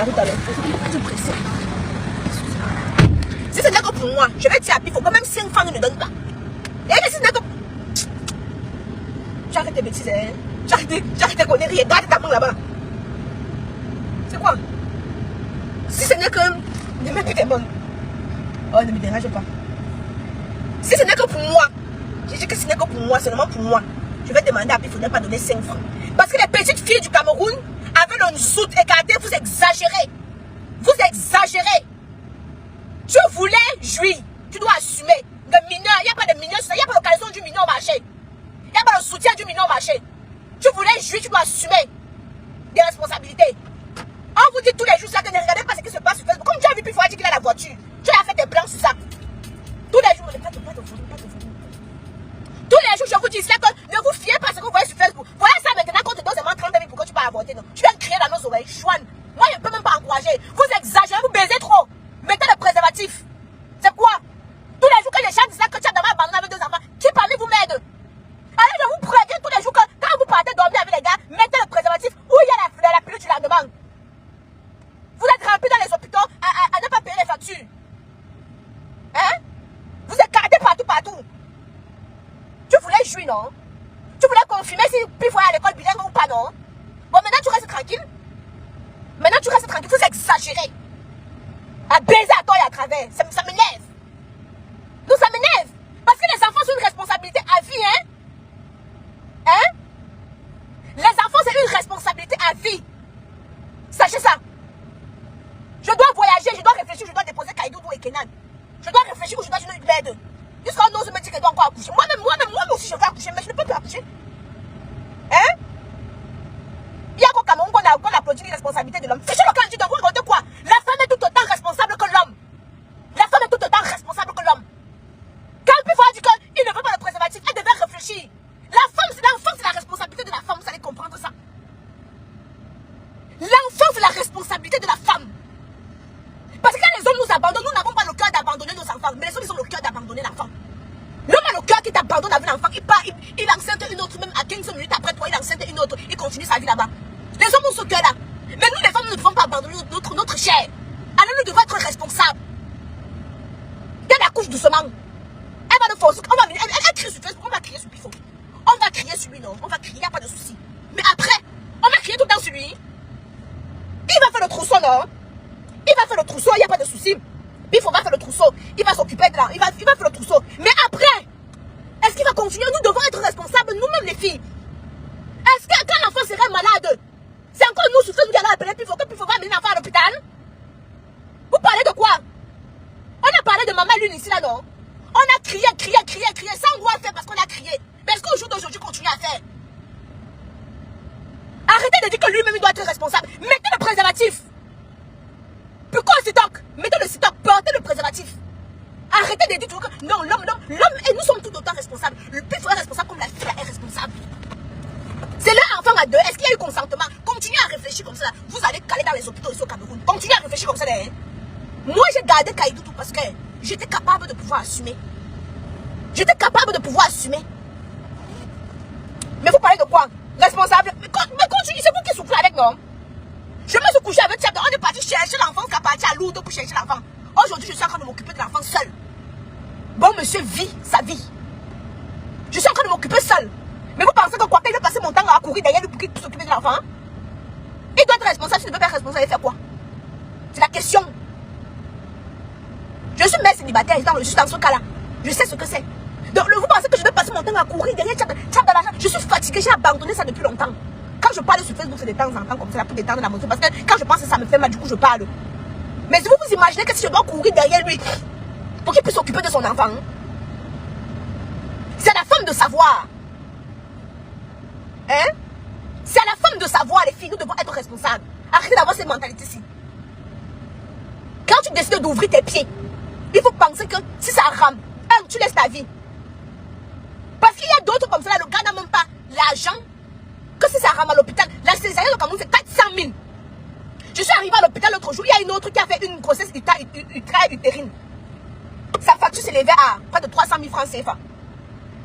à tout à l'heure. Je suis pressée. Si ce n'est que pour moi, je vais dire à Pifo, quand même 5 francs ne me donne pas. Et si ce n'est que... Tu arrêtes tes bêtises, hein. Tu arrêtes tes conneries et garde ta main là-bas. C'est quoi? Si ce n'est que... Ne me plus bonne. Oh, ne me dérange pas. Si ce n'est que pour moi, je dis que ce n'est que pour moi, seulement pour moi, je vais demander à Pifo de ne pas donner 5 francs. Parce que les petites filles du Cameroun, avec le soute écarté, vous exagérez. Vous exagérez. Tu voulais jouir. Tu dois assumer. Le mineur, il n'y a pas de mineur, il n'y a pas de caleçon du mineur au marché. Il n'y a pas de soutien du mineur au marché. Tu voulais jouir, tu dois assumer des responsabilités. On vous dit tous les jours ça, que ne regardez pas ce qui se passe sur Facebook. Comme tu as vu, puis il faut dire qu'il a la voiture. Tu as fait des plans sur ça. Tous les jours, pas de tous les jours, je vous dis ça, que ne vous fiez pas à ce que vous voyez sur Facebook. Voyez ça maintenant, quand tu donnes seulement 30 000 pour que tu peux avorter. Non. Tu viens de crier dans nos oreilles. Chouane. Moi, je ne peux même pas encourager. Vous exagérez, vous baisez trop. Mettez le préservatif. C'est quoi? Tous les jours que les gens disent que tu as d'abord abandonné avec 2 enfants, qui parmi vous m'aide? Alors, je vous préviens tous les jours que quand vous partez dormir avec les gars, mettez le préservatif où il y a la pilule du lendemain. Vous êtes remplis dans les hôpitaux à ne pas payer les factures. Hein? Vous êtes gardés partout. Tu voulais jouir, non? Tu voulais confirmer si Pifo est à l'école bilingue ou pas, non? Bon, maintenant tu restes tranquille. Vous exagérez. À baiser à toi et à travers. Ça m'énerve. Non, ça m'énerve. Parce que les enfants sont une responsabilité à vie, hein? Hein? Les enfants, c'est une responsabilité à vie. Sachez ça. Je dois voyager, je dois réfléchir, je dois déposer Kaïdoudou et Kenan. Je dois réfléchir où je dois donner une l'aide. Jusqu'à on ose me dire qu'elle doit encore accoucher. Moi-même aussi je vais accoucher, mais je ne peux plus accoucher. Hein? Il y a qu'au Cameroun qu'on applaudit les responsabilités de l'homme. Fichez le camp, tu te racontes quoi? La femme est tout autant responsable que l'homme. La femme est tout autant responsable que l'homme. Quand Pifo a dit qu'il ne veut pas le préservatif, elle devait réfléchir. L'enfant, c'est la responsabilité de la femme, vous allez comprendre ça. L'enfant, c'est la responsabilité de la femme. Parce que quand les hommes nous abandonnent, nous n'avons pas le cœur d'abandonner nos enfants. Mais les hommes, ils ont le cœur d'abandonner l'enfant. L'homme a le cœur qui t'abandonne avec l'enfant. Il enceinte une autre, même à 15 minutes après toi, il enceinte une autre. Il continue sa vie là-bas. Les hommes ont ce cœur-là. Mais nous, les femmes, nous ne devons pas abandonner notre chair. Alors nous devons être responsables. Elle accouche doucement. Elle va nous forcer. Elle crie sur Facebook. On va crier sur Pifo. On va crier sur lui, non? On va crier, il n'y a pas de souci. Mais après, on va crier tout le temps sur lui. Il va faire le trousseau, non? Il va faire le trousseau, il n'y a pas de souci. Pifo va faire le trousseau. Il va s'occuper de là. Il va faire le trousseau. Mais après, est-ce qu'il va continuer? Nous devons être responsables, nous-mêmes les filles. Est-ce que quand l'enfant sera malade, c'est encore nous souffrons, nous allons appeler Pifo, que Pifo va amener l'enfant à l'hôpital? Vous parlez de quoi? On a parlé de maman Lune ici là, non? On a crié, sans droit faire parce qu'on a crié. Mais est-ce qu'au jour d'aujourd'hui, continue à faire? Arrêtez de dire que lui-même il doit être responsable. Mettez le préservatif. Pourquoi le stock? Mettez le stock, portez le préservatif. Arrêtez de dire que non, l'homme, et nous sommes tout autant responsables. Le Pifo est responsable comme la fille est responsable. C'est leur enfant à deux. Est-ce qu'il y a eu consentement? Continuez à réfléchir comme ça. Vous allez caler dans les hôpitaux ici au Cameroun. Continuez à réfléchir comme ça. Hein? Moi, j'ai gardé Kaïdoudou parce que j'étais capable de pouvoir assumer. Mais vous parlez de quoi? Responsable? Mais continue, c'est vous qui souffrez avec, non? Je me suis couché avec Tchad. On est parti chercher l'enfant qui a parti à Lourdes pour chercher l'enfant. Aujourd'hui, je suis en train de m'occuper de l'enfant seul. Bon, monsieur vit sa vie. Je suis en train de m'occuper seul. Mais vous pensez que quoi? Il va passer mon temps à courir derrière lui pour s'occuper de l'enfant? Il doit être responsable. S'il ne peut pas être responsable, il fait quoi? C'est la question. Je suis mère célibataire, je suis dans ce cas-là. Je sais ce que c'est. Donc, vous pensez que je vais passer mon temps à courir derrière Tchad dans l'argent? Je suis fatiguée, j'ai abandonné ça depuis longtemps. Quand je parle sur Facebook, c'est de temps en temps comme ça, pour détendre la moto. Parce que quand je pense que ça me fait mal, du coup, je parle. Mais si vous vous imaginez que si je dois courir derrière lui, pour qu'il puisse s'occuper de son enfant, c'est à la femme de savoir. Hein? C'est à la femme de savoir, les filles, nous devons être responsables. Arrêtez d'avoir cette mentalité-ci. Quand tu décides d'ouvrir tes pieds, il faut penser que si ça rame, tu laisses ta vie. Parce qu'il y a d'autres comme ça, le gars n'a même pas l'argent. Que si ça rame à l'hôpital, la césarienne au Cameroun, c'est 400 000. Je suis arrivée à l'hôpital l'autre jour, il y a une autre qui a fait une grossesse utérine. Sa facture s'est levée à près de 300 000 francs CFA.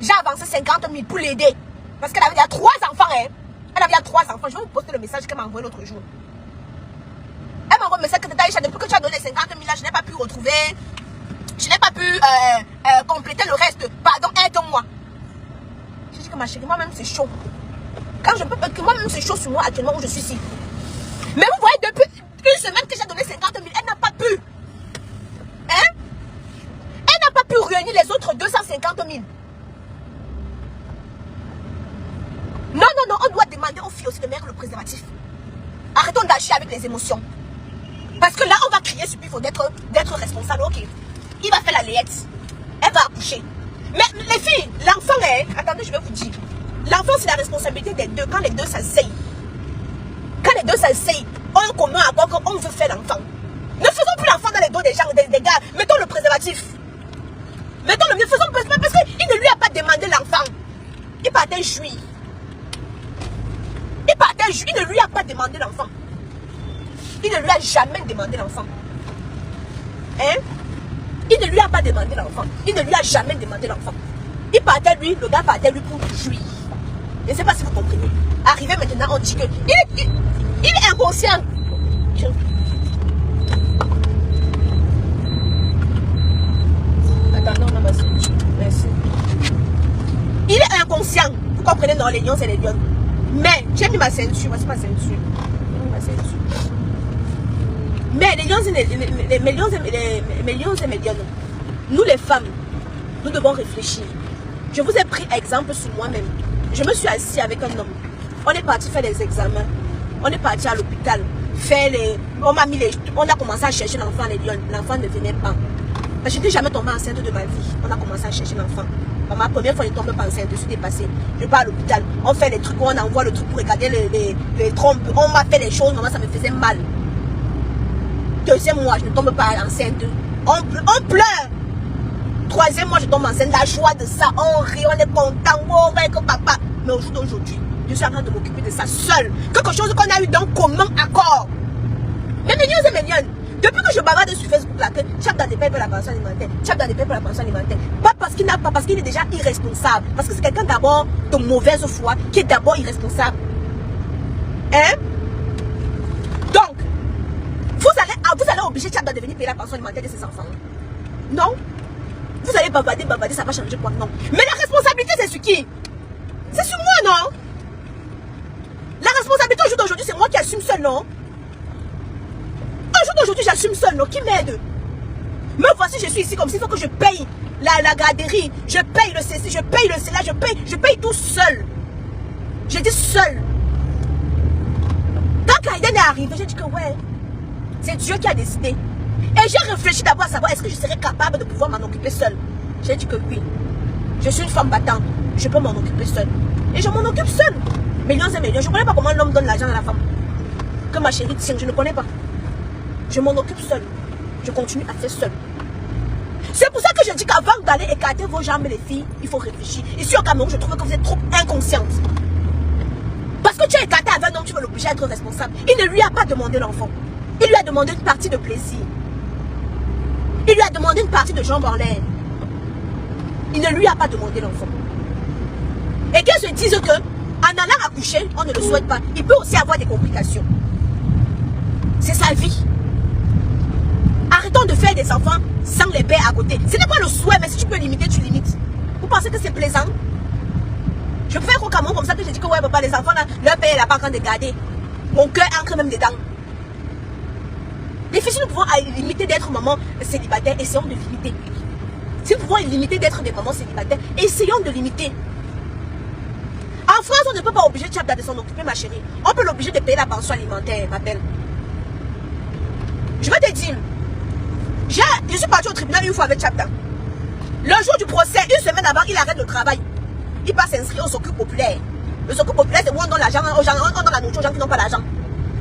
J'ai avancé 50 000 pour l'aider. Parce qu'elle avait déjà 3 enfants. Hein. Elle avait déjà 3 enfants. Je vais vous poster le message qu'elle m'a envoyé l'autre jour. Elle m'a envoyé Aïcha, depuis que tu as donné 50 000 là, je n'ai pas pu retrouver. Je n'ai pas pu compléter le reste. Pardon, aide-moi. Je dis que ma chérie, moi-même c'est chaud. Quand je peux, que moi-même c'est chaud sur moi actuellement où je suis ici. Mais vous voyez, depuis une semaine que j'ai donné 50 000, elle n'a pas pu. Hein? Elle n'a pas pu réunir les autres 250 000. Non, non, non, on doit demander aux filles aussi de mettre le préservatif. Arrêtons d'agir avec les émotions. Parce que là, on va crier sur lui, il faut d'être responsable. Ok, il va faire la layette. Elle va accoucher. Mais les filles, l'enfant est... Attendez, je vais vous dire. L'enfant, c'est la responsabilité des deux. Quand les deux s'asseyent. Quand les deux s'asseyent, on a un commun accord qu'on veut faire l'enfant. Ne faisons plus l'enfant dans les dos des gens, des gars. Mettons le préservatif. Mettons le mieux. Faisons parce qu'il ne lui a pas demandé l'enfant. Il partait jouir. Il partait jouir. Il ne lui a pas demandé l'enfant. Il ne lui a jamais demandé l'enfant. Hein? Il ne lui a pas demandé l'enfant. Il ne lui a jamais demandé l'enfant. Il partait lui, le gars partait lui pour jouir. Je ne sais pas si vous comprenez. Arrivé maintenant, on dit que il est inconscient. Attends, non, merci. Merci. Il est inconscient. Vous comprenez, non, les lions, c'est les lions. Mais, j'ai mis ma ceinture. Voici ma ceinture. J'ai mis ma ceinture. Mais les lions et les lions, nous les femmes, nous devons réfléchir. Je vous ai pris exemple sur moi-même. Je me suis assise avec un homme. On est parti faire les examens. On est parti à l'hôpital. On a commencé à chercher l'enfant, les lions. L'enfant ne venait pas. Je n'étais jamais tombée enceinte de ma vie. On a commencé à chercher l'enfant. Ma première fois, je ne tombe pas enceinte. Je suis dépassée. Je pars à l'hôpital. On fait les trucs, on envoie le truc pour regarder les trompes. On m'a fait les choses. Maman, ça me faisait mal. Deuxième mois, je ne tombe pas enceinte. On pleure. Troisième mois, je tombe enceinte. La joie de ça, on rit, on est content. Oh, avec papa. Mais au jour d'aujourd'hui, je suis en train de m'occuper de ça seule. Quelque chose qu'on a eu dans commun accord. Mais mignonnes et mignonnes. Depuis que je bavarde sur Facebook, là, que Tchap dans des pères pour la pension alimentaire. Tchap dans des pères pour la pension alimentaire. Pas parce qu'il n'a pas, parce qu'il est déjà irresponsable. Parce que c'est quelqu'un d'abord de mauvaise foi qui est d'abord irresponsable. Hein? Donc, vous allez obliger Tchap de venir payer la pension alimentaire de ses enfants. Non? Vous allez bavarder, ça va changer quoi? Non. Mais la responsabilité, c'est sur qui? C'est sur moi, non? La responsabilité au jour d'aujourd'hui, c'est moi qui assume seul, non? Au jour d'aujourd'hui, j'assume seul, non? Qui m'aide? Me voici, je suis ici comme s'il faut que je paye la garderie, je paye le ceci, je paye le cela, je paye tout seul. J'ai dit seul. Quand Kaiden est arrivé, j'ai dit que ouais, c'est Dieu qui a décidé. Et j'ai réfléchi d'abord à savoir est-ce que je serais capable de pouvoir m'en occuper seule. J'ai dit que oui. Je suis une femme battante. Je peux m'en occuper seule. Et je m'en occupe seule. Millions et millions. Je ne connais pas comment l'homme donne l'argent à la femme. Que ma chérie tient, je ne connais pas. Je m'en occupe seule. Je continue à faire seule. C'est pour ça que je dis qu'avant d'aller écarter vos jambes, les filles, il faut réfléchir. Ici au Cameroun, je trouve que vous êtes trop inconsciente. Parce que tu as écarté avec un homme, tu veux l'obliger à être responsable. Il ne lui a pas demandé l'enfant. Il lui a demandé une partie de plaisir. Il lui a demandé une partie de jambes en l'air. Il ne lui a pas demandé l'enfant. Et qu'elle se dise que en allant accoucher, on ne le souhaite pas. Il peut aussi avoir des complications. C'est sa vie. Arrêtons de faire des enfants sans les pères à côté. Ce n'est pas le souhait, mais si tu peux limiter, tu limites. Vous pensez que c'est plaisant? Je peux faire au Cameroun comme ça que je dis que ouais papa, les enfants là, leur père n'a pas encore de garder. Mon cœur entre même dedans. Les filles, si nous pouvons limiter d'être maman célibataire, essayons de limiter. Si nous pouvons limiter d'être des mamans célibataires, essayons de limiter. En France, on ne peut pas obliger Tchapda de s'en occuper, ma chérie. On peut l'obliger de payer la pension alimentaire, ma belle. Je vais te dire, je suis partie au tribunal une fois avec Tchapda. Le jour du procès, une semaine avant, il arrête le travail. Il passe s'inscrire au Secours populaire. Le Secours populaire, c'est où on donne l'argent aux gens, on donne la nourriture aux gens qui n'ont pas l'argent.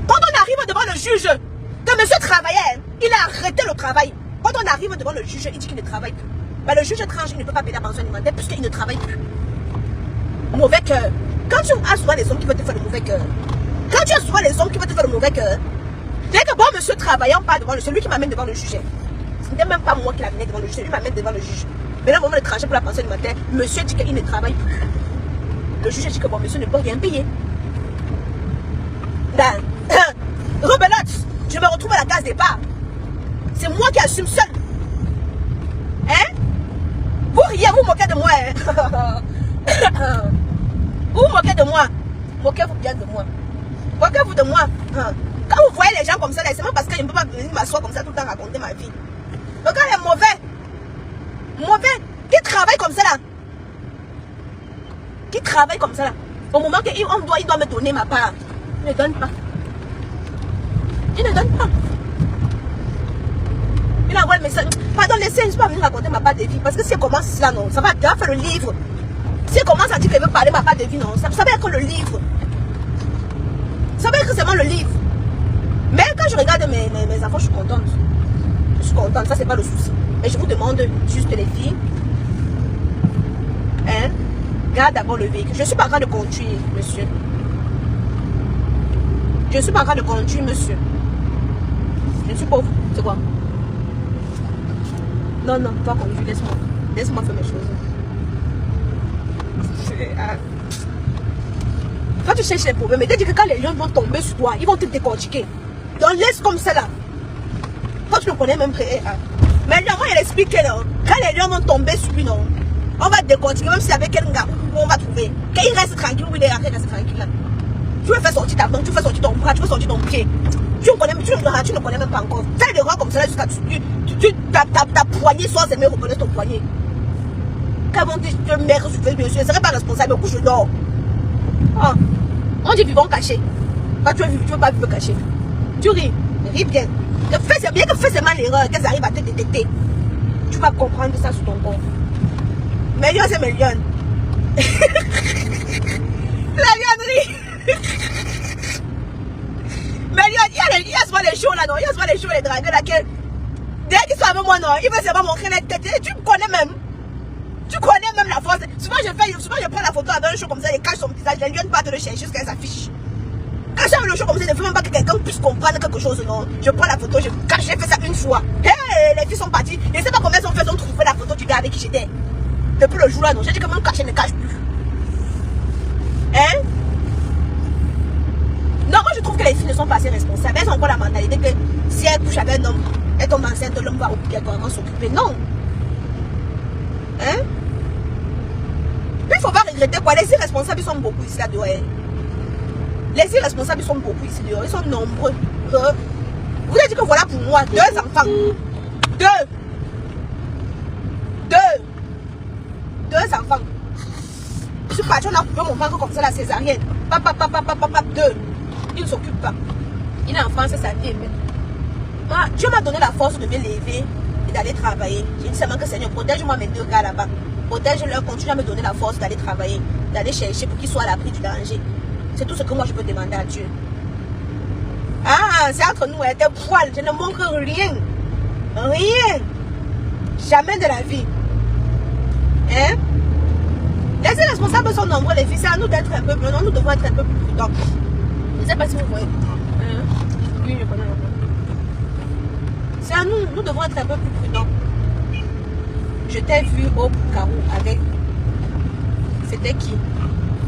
Quand on arrive devant le juge, que monsieur travaillait, il a arrêté le travail. Quand on arrive devant le juge, il dit qu'il ne travaille plus. Mais le juge tranche, il ne peut pas payer la pension alimentaire puisqu'il ne travaille plus. Mauvais cœur. Quand tu as souvent les hommes qui veulent te faire le mauvais cœur. Quand tu as souvent les hommes qui veulent te faire le mauvais cœur. Dès que bon monsieur travaillant pas devant le juge, c'est lui qui m'amène devant le juge. Ce n'était même pas moi qui l'amenais devant le juge, lui m'amène devant le juge. Mais là, au moment de trancher pour la pension alimentaire, monsieur dit qu'il ne travaille plus. Le juge dit que bon monsieur ne peut rien payer. Rebelote, je me retrouve à la case départ. C'est moi qui assume seul. Hein? Vous riez, vous moquez de moi. Hein? Vous moquez de moi. Moquez-vous bien de moi. Moquez-vous de moi. Quand vous voyez les gens comme ça, c'est même parce que je ne peux pas venir m'asseoir comme ça tout le temps raconter ma vie. Le gars est mauvais. Mauvais. Qui travaille comme ça là? Qui travaille comme ça là? Au moment qu'il doit me donner ma part, il ne donne pas. Il ne donne pas. Il envoie le message. Pardon, laissez, je ne peux pas venir raconter ma part de vie. Parce que si elle commence cela, non, ça va faire le livre. Si elle commence à dire qu'elle veut parler ma part de vie, non, ça va être le livre. Ça va être seulement le livre. Mais quand je regarde mes enfants, je suis contente. Je suis contente, ça c'est pas le souci. Mais je vous demande juste les filles. Hein? Garde d'abord le véhicule. Je ne suis pas en train de conduire, monsieur. Je ne suis pas en train de conduire, monsieur. Je ne suis pas... C'est quoi? Non, non, toi conduire, laisse-moi. Laisse-moi faire mes choses. Quand tu cherches les problèmes, mais tu dis que quand les gens vont tomber sur toi, ils vont te décortiquer. Donc laisse comme ça là. Toi tu ne connais même pas. Mais là, moi, elle explique que non, quand les gens vont tomber sur lui, non, on va décortiquer, même si avec quel gars on va trouver. Quand il reste tranquille, il reste tranquille là. Tu veux faire sortir ta main, tu veux sortir ton bras, tu veux sortir ton pied. Tu ne connais même pas encore. Fais des rangs comme ça jusqu'à ta poignée soit c'est mieux reconnaître ton poignet. Quand on dit que mère, je ne serai pas responsable, au coup je dors. Ah. On dit vivons cachés. Quand tu veux pas vivre caché. Tu ris bien. C'est bien que fais seulement l'erreur, qu'elles arrivent à te détecter. Tu vas comprendre ça sur ton corps. Million c'est million. La lionnerie. Million, il y a souvent les shows là, non? Il y a souvent les shows, les dragueurs là. Dès qu'ils sont avec moi, non, il veut seulement montrer la tête. Tu me connais même. Tu connais même la force. Souvent je prends la photo avec un show comme ça, il cache son visage. Les lions pas te le chercher jusqu'à ce qu'elle s'affiche. Quand j'ai le show comme ça, je ne veux même pas que quelqu'un puisse comprendre quelque chose. Non, je prends la photo, je cache, j'ai fait ça une fois. Hey, les filles sont parties. Je ne sais pas combien elles ont fait, elles ont trouvé la photo du gars avec qui j'étais. Depuis le jour là, non, j'ai dit que même cacher ne cache plus. Hein? Non, moi je trouve que les filles ne sont pas assez responsables. Elles ont encore la mentalité que si elles couchent avec un homme, elles tombent enceinte, l'homme va obligatoirement s'occuper. Non. Hein? Il ne faut pas regretter quoi. Les irresponsables, ils sont beaucoup ici là-dedans. Les irresponsables, ils sont beaucoup ici dehors. Ils sont nombreux. Vous avez dit que voilà pour moi, 2 enfants. 2 enfants. Je suis partie, on a coupé mon ventre comme ça, la césarienne. Papa, 2. Il ne s'occupe pas. Il est en France, sa vie. Moi, Dieu m'a donné la force de me lever et d'aller travailler. J'ai dit seulement que Seigneur, protège-moi mes 2 gars là-bas. Protège-leur, continue à me donner la force d'aller travailler, d'aller chercher pour qu'ils soient à l'abri du danger. C'est tout ce que moi je peux demander à Dieu. Ah, c'est entre nous, tes poils, je ne manque rien. Rien. Jamais de la vie. Hein? Les responsables sont nombreux, les filles. C'est à nous d'être un peu plus. Nous devons être un peu plus prudents. Je ne sais pas si vous voyez. Oui, je connais un peu. C'est à nous, nous devons être un peu plus prudents. Je t'ai vu au carreau avec. C'était qui?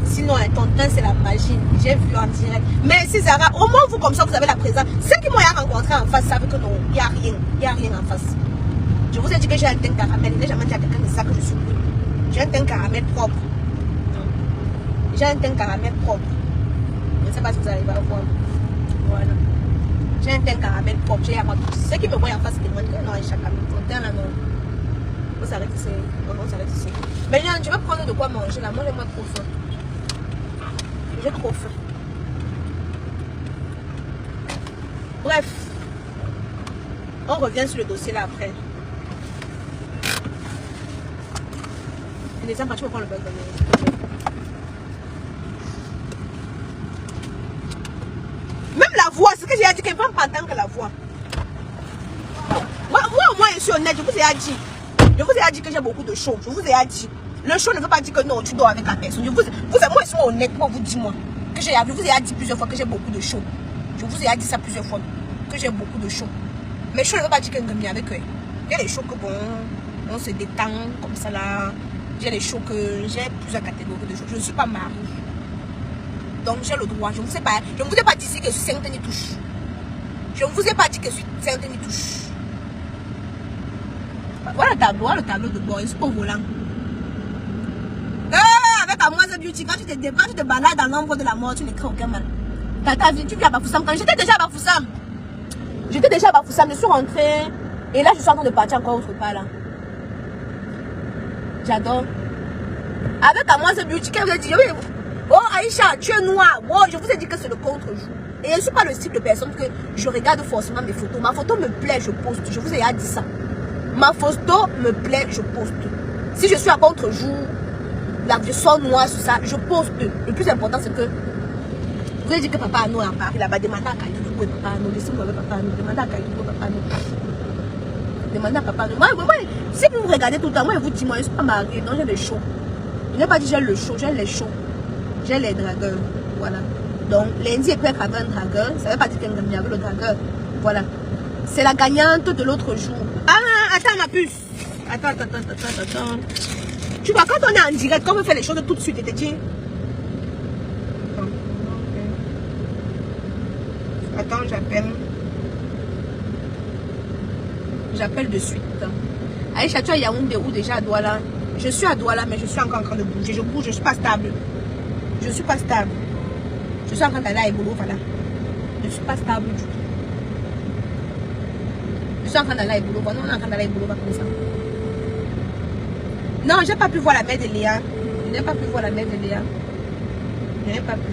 Sinon, ton teint, c'est la magie. J'ai vu en direct. Mais si Zara, au moins vous comme ça, vous avez la présence. Ceux qui m'ont rencontré en face savent que non, il n'y a rien. Il n'y a rien en face. Je vous ai dit que j'ai un teint caramel. Je n'ai jamais dit à quelqu'un de ça que je suis brune. J'ai un teint caramel propre. J'ai un teint caramel propre. Je ne sais pas si vous arrivez à voir. Voilà. J'ai un teint caramel propre. J'ai à moi. Ceux qui me voient en face, ils demandent que non, chacun. Mon teint là, non. On s'arrête ici. On s'arrête ici. Mais tu veux prendre de quoi manger là? Moi, trop faim. J'ai trop faim. Bref. On revient sur le dossier là après. Les enfants, tu peux prendre le bac de même la voix, c'est ce que j'ai dit, qu'elle ne va pas entendre que la voix. Moi, au moins, je suis honnête, je vous ai dit. Je vous ai dit que j'ai beaucoup de show. Je vous ai dit. Le show ne veut pas dire que non, tu dors avec la personne. Moi, je suis honnête, moi, vous dis moi. Que je vous ai dit plusieurs fois que j'ai beaucoup de show. Je vous ai dit ça plusieurs fois. Que j'ai beaucoup de show. Mais show ne veut pas dire que je avec eux. Il y a des shows que bon, on se détend comme ça là. J'ai des shows que j'ai plusieurs catégories de shows. Je ne suis pas mariée. Donc j'ai le droit. Je ne vous ai pas dit que je suis sainte ni touche. Je ne vous ai pas dit que je suis sainte ni touche. Voilà le tableau de bord, je suis pas au volant. Avec Amoise Beauty, quand tu te balades dans l'ombre de la mort, tu ne crées aucun mal. Ta vie, tu vis à Bafoussam. Quand j'étais déjà à Bafoussam, je suis rentrée. Et là, je suis en train de partir encore autre part là. J'adore. Avec Amoise Beauty, qu'elle vous a dit, oh Aïcha, tu es noire. Oh, je vous ai dit que c'est le contre-jour. Et je ne suis pas le type de personne que je regarde forcément mes photos. Ma photo me plaît, je poste. Je vous ai dit ça. Ma photo me plaît, je poste. Si je suis à contre-jour, je sors noir sur ça, je poste. Le plus important, c'est que vous avez dit que papa Anno est à Paris là-bas. Demandez à Kaïdou et papa Anno. Laissez-moi avec papa Anno. Demandez à Kaïdou et papa Anno. Demandez à papa Anno. Moi, si vous me regardez tout le temps, moi, je vous dis, moi, je ne suis pas mariée. Donc, j'ai les shows. Je n'ai pas dit j'ai le show, j'ai les shows. J'ai les dragueurs. Voilà. Donc, lundi, elle peut être avec un dragueur. Ça ne veut pas dire qu'elle est avec le dragueur. Voilà. C'est la gagnante de l'autre jour. Ah, attends, ma puce. Attends. Tu vois, quand on est en direct, quand on fait les choses tout de suite, tu te dis. Attends, j'appelle de suite. Aïcha, tu es à Yaoundé ou déjà à Douala? Je suis à Douala, mais je suis encore en train de bouger. Je bouge, je ne suis pas stable. Je suis pas stable. Je suis en train d'aller à Ebolo, voilà. Je ne suis pas stable du tout. Je suis en train d'aller à Ebolo, voilà. On est en train d'aller à Ebolo, comme ça. Non, j'ai pas pu voir la mère de Léa. Je n'ai pas pu voir la mère de Léa. Je n'ai pas pu.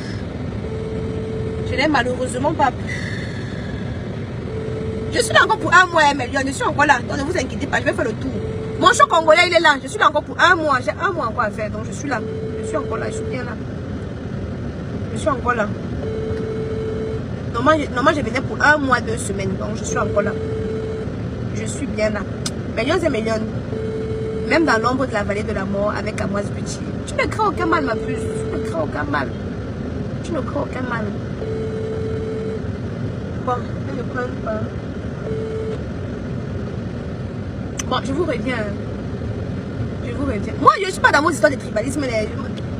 Je n'ai malheureusement pas pu. Je suis là encore pour un mois, Emilion. Je suis encore là. Donc ne vous inquiétez pas, je vais faire le tour. Mon choc congolais, il est là. Je suis là encore pour un mois. J'ai un mois encore à faire. Donc je suis là. Je suis encore là. Je suis bien là. Je suis encore là. Normalement, je venais pour un mois, 2 semaines. Donc je suis encore là. Je suis bien là. Millions et millions. Même dans l'ombre de la vallée de la mort avec Amoise Beauty. Tu ne crains aucun mal, ma puce. Tu ne crains aucun mal. Tu ne crains aucun mal. Bon, je ne prends pas. Bon, je vous reviens. Moi, je ne suis pas dans mon histoire de tribalisme.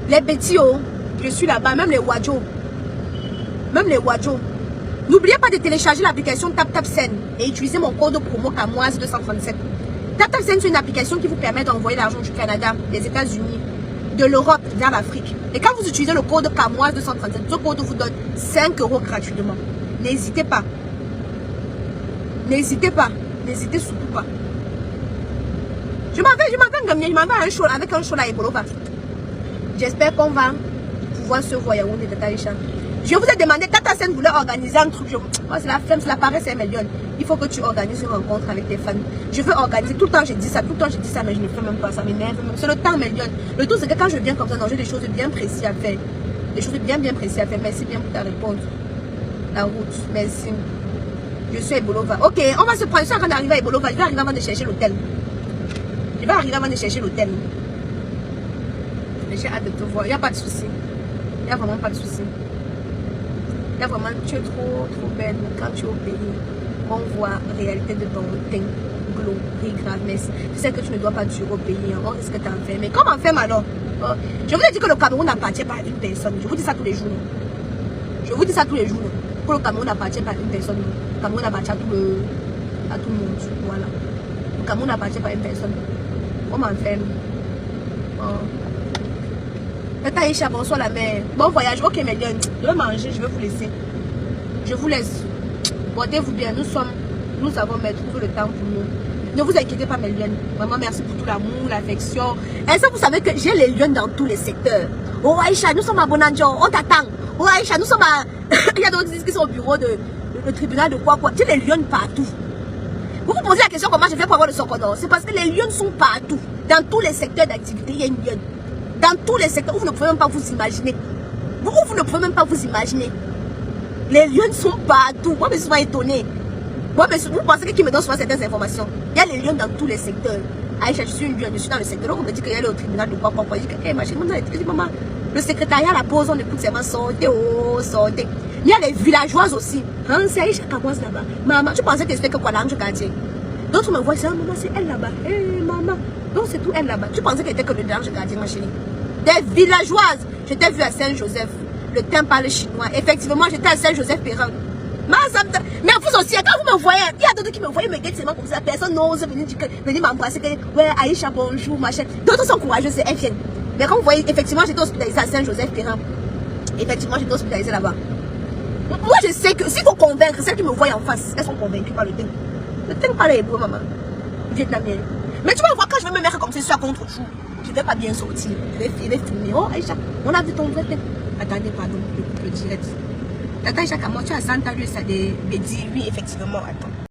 Les petits, oh, je suis là-bas. Même les Wadjo. N'oubliez pas de télécharger l'application TapTapSend et utiliser mon code promo Amoise 237. TapTapSend, c'est une application qui vous permet d'envoyer l'argent du Canada, des États-Unis, de l'Europe vers l'Afrique. Et quand vous utilisez le code Amoise 237, ce code vous donne 5 € gratuitement. N'hésitez pas. N'hésitez surtout pas. Je m'en vais à un show avec un show là à Ebolova. J'espère qu'on va pouvoir se voir Yaoundé de Taïcha. Je vous ai demandé, Tata Sen voulait organiser un truc. Moi, c'est la flemme, c'est la paresse, c'est un million. Il faut que tu organises une rencontre avec tes fans. Je veux organiser. Tout le temps, j'ai dit ça, mais je ne fais même pas. Ça m'énerve. C'est le temps, million. Le tout, c'est que quand je viens comme ça, j'ai des choses bien précises à faire. Des choses bien précises à faire. Merci bien pour ta réponse. La route, merci. Je suis à Ebolova. Ok, on va se prendre. Je suis en train d'arriver à Ebolova. Je vais arriver avant de chercher l'hôtel. J'ai hâte de te voir. Il n'y a pas de souci. Il n'y a vraiment pas de souci. Il y a vraiment, tu es trop belle. Quand tu es au pays, on voit la réalité de ton teint, glow, gravesse. Tu sais que tu ne dois pas durer au pays. On risque de t'enfermer. Comment on fait alors? Je vous ai dit que le Cameroun n'appartient pas à une personne. Je vous dis ça tous les jours. Que le Cameroun n'appartient pas à une personne. Le Cameroun appartient à tout le monde. Voilà. Le Cameroun n'appartient pas à une personne. On m'enferme. Taïcha, bonsoir la mère. Bon voyage. Ok, mes gars. Je vais manger, je vais vous laisser. Je vous laisse. Portez-vous bien. Nous avons mis tout le temps pour nous. Ne vous inquiétez pas, mes lions. Vraiment, merci pour tout l'amour, l'affection. Est-ce que vous savez que j'ai les lions dans tous les secteurs? Oh Aïcha, nous sommes à Bonanjo. On t'attend. Oh Aïcha, nous sommes à... Il y a d'autres qui sont au bureau de le tribunal de quoi. J'ai les lions partout. Vous vous posez la question comment je fais pour avoir le Sokodo. C'est parce que les lions sont partout. Dans tous les secteurs d'activité, il y a une lionne. Dans tous les secteurs où vous ne pouvez même pas vous imaginer. Vous ne pouvez même pas vous imaginer. Les lions sont partout. Moi, je suis souvent étonnée. Moi, vous pensez qui me donne souvent certaines informations? Il y a les lions dans tous les secteurs. Aïcha, je suis une lionne, je suis dans le secteur. Donc, on me dit qu'il y a le tribunal de quoi. Je dis que, ma chérie, maman, le secrétariat, la pause, on écoute seulement sortez, oh, sortez. Il y a les villageoises aussi. Hein, c'est Aïcha Kamoise là-bas. Maman, tu pensais que c'était que quoi, l'ange quartier? D'autres me voient, c'est maman, c'est elle là-bas. Hé, maman. Donc, c'est tout elle là-bas. Tu pensais qu'elle était que le l'ange gardien, ma chérie? Des villageoises. Je t'ai vu à Saint-Joseph. Le temps parle chinois. Effectivement, j'étais à Saint-Joseph-Perrin. Mais vous aussi, quand vous me voyez, il y a d'autres qui me voient me guettent seulement comme ça. Personne n'ose venir m'embrasser. Ouais, Aïcha, bonjour, machin. D'autres sont courageux, c'est elles viennent. Mais quand vous voyez, effectivement, j'étais hospitalisée à Saint-Joseph-Périn. Effectivement, j'étais hospitalisée là-bas. Moi, je sais que s'il faut convaincre celles qui me voient en face, elles sont convaincues par le thème. Le thème parle hébreu, maman. Vietnamien. Mais tu vas voir, quand je vais me mettre comme ça sur contre jour, je ne vais pas bien sortir. Je vais filmer. Oh, Aïcha, on a vu ton vrai thème. Attendez, pardon, le couple direct. Tata Aïcha, comment tu as Santa Luisa de dire oui, effectivement, attends.